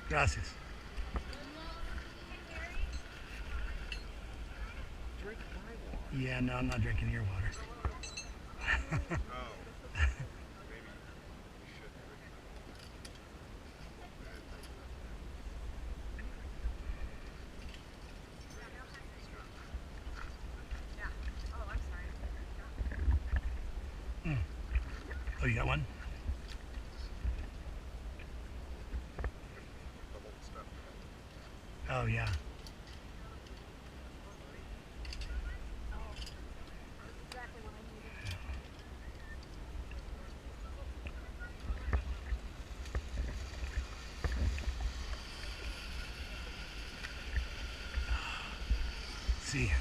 Gracias. Drink my water. Yeah, no, I'm not drinking your water. Oh. Maybe we should drink. Mm. Oh, you got one? Double stuff. Oh, yeah. See.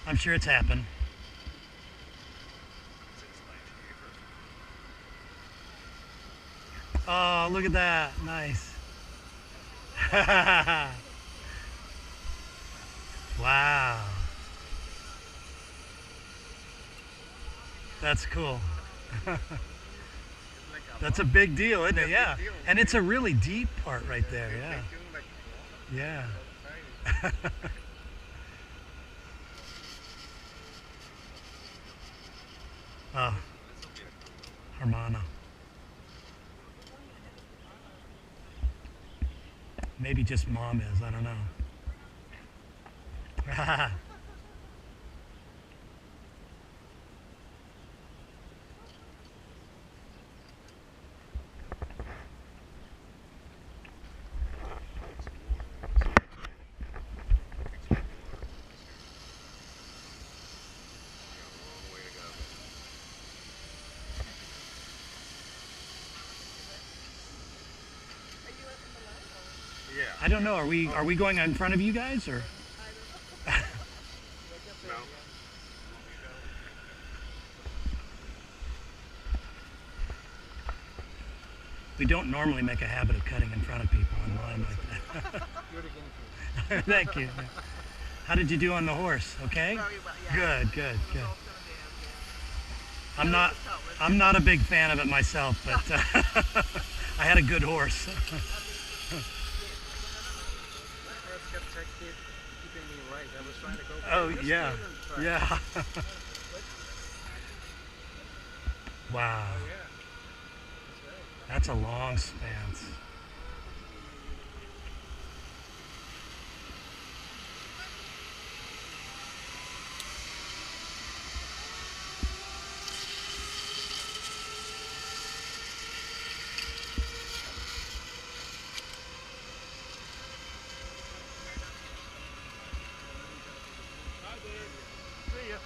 I'm sure it's happened. Oh, look at that. Nice. Wow. That's cool. That's a big deal, isn't it? Yeah. And it's a really deep part right there. Yeah. Yeah. Oh, Hermana. Maybe just mom is. I don't know. Yeah. I don't know. Are we going in front of you guys or? No. We don't normally make a habit of cutting in front of people online like that. You're the guinea pig. Thank you. How did you do on the horse? Okay? Very well, yeah. Good, good, good. Results gonna be okay. I'm not a big fan of it myself, but I had a good horse. First kept keeping me right. I was trying to go. Oh yeah, yeah. Wow, Oh, yeah. that's a long stance. See ya.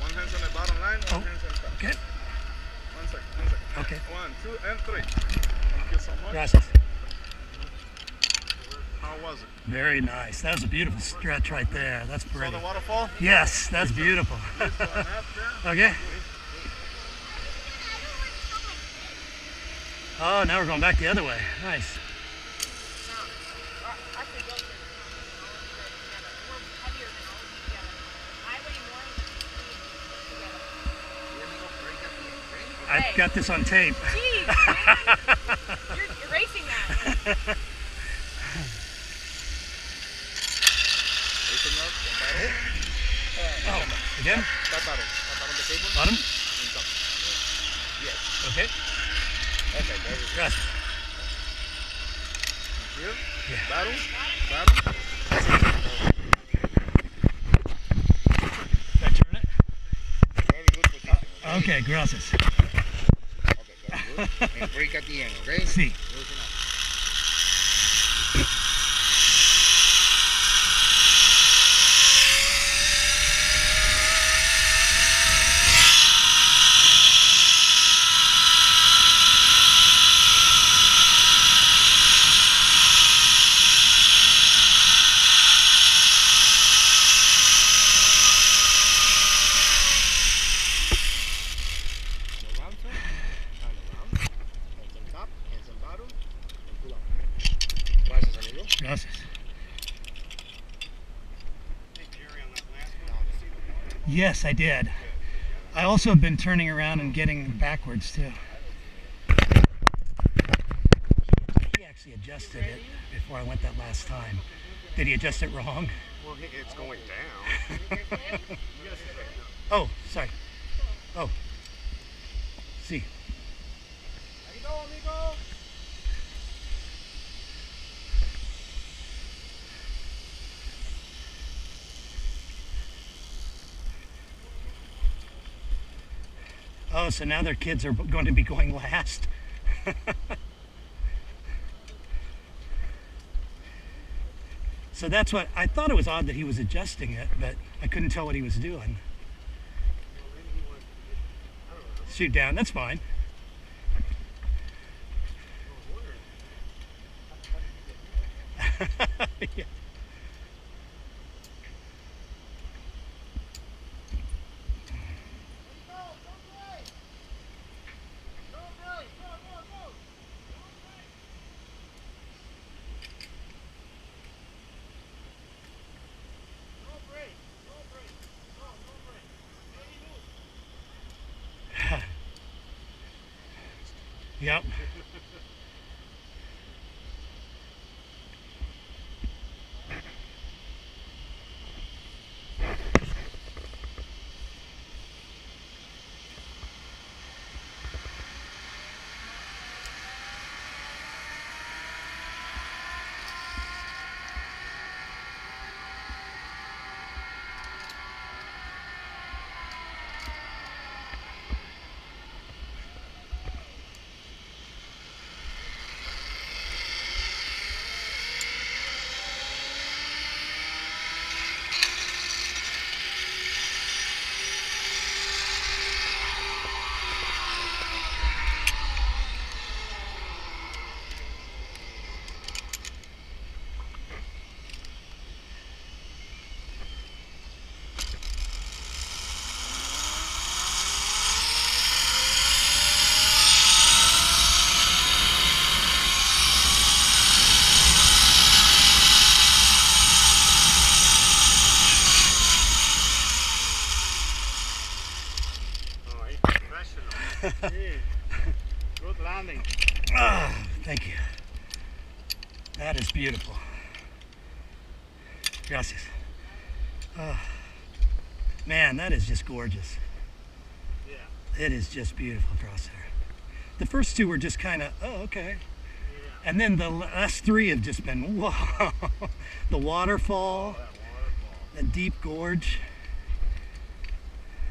One hand's on the bottom line, one Oh, hand's on top. okay, 1 second, 1 second. okay. 1, 2, and 3. Thank you so much. Gracias. How was it? Very nice. That was a beautiful stretch right there. That's Saw pretty. the waterfall? Yes, that's beautiful. Please go on up there. Okay. Oh, now we're going back the other way. Nice. Actually, both are together. We're heavier than all together. I weigh more than together. I've got this on tape. Jeez, man. You're erasing that. Oh, again? That bottom. That bottom the table. Bottom? And top. Yes. Okay. Okay, there we go. Gracias. Here. Yeah. Bottom. Bottom. Did I turn it? Very good position. Okay, gracias. Okay, very good. And break at the end, okay? Sí. Loosen up. Around, sir. And around. Hands on top, hands on bottom, and pull up. Gracias, amigo. Gracias. Hey, Jerry, on that last one, did you see the water? Yes, I did. I also have been turning around and getting backwards too. He actually adjusted it before I went that last time. Did he adjust it wrong? Well, it's going down. Oh, sorry. Oh. See. There you go, amigo. Oh, so now their kids are going to be going last. So that's what I thought. It was odd that he was adjusting it, but I couldn't tell what he was doing. Shoot down, that's fine. Yeah. Yep. Oh, he's professional. Good landing. Ah, thank you. That is beautiful. Gracias. Man, that is just gorgeous. Yeah. It is just beautiful across there. The first two were just kind of, oh, okay. And then the last three have just been, whoa. The waterfall, That waterfall. the deep gorge.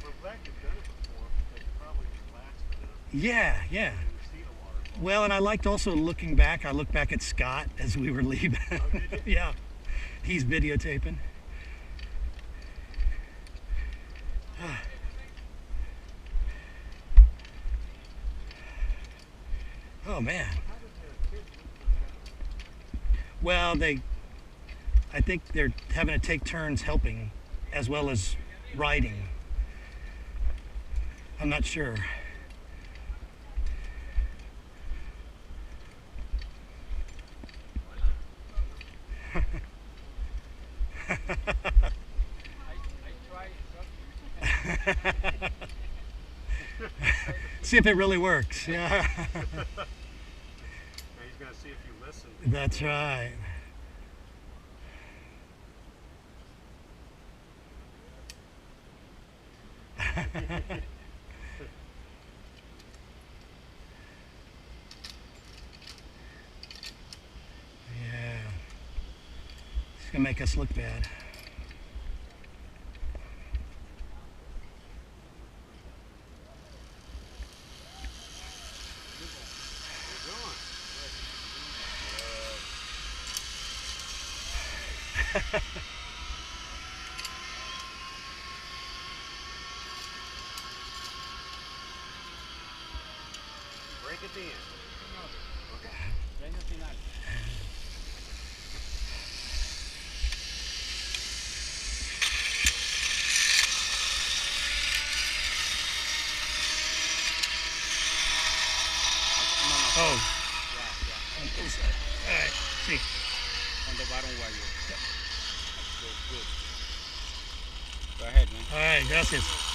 We're glad you've done it before. They could probably relax a bit Yeah, yeah. and see the waterfall. Well, and I liked also looking back. I looked back at Scott as we were leaving. did you? Yeah, he's videotaping. Oh man. Well, I think they're having to take turns helping as well as riding. I'm not sure. See if it really works. Yeah. Now he's gonna see if you listen. That's right. Yeah. It's gonna make us look bad. Break at the end. Premio final. Oh. Yeah, On this side. All right. See. on the bottom wire. Good, good. Go ahead, man. All right. Gracias.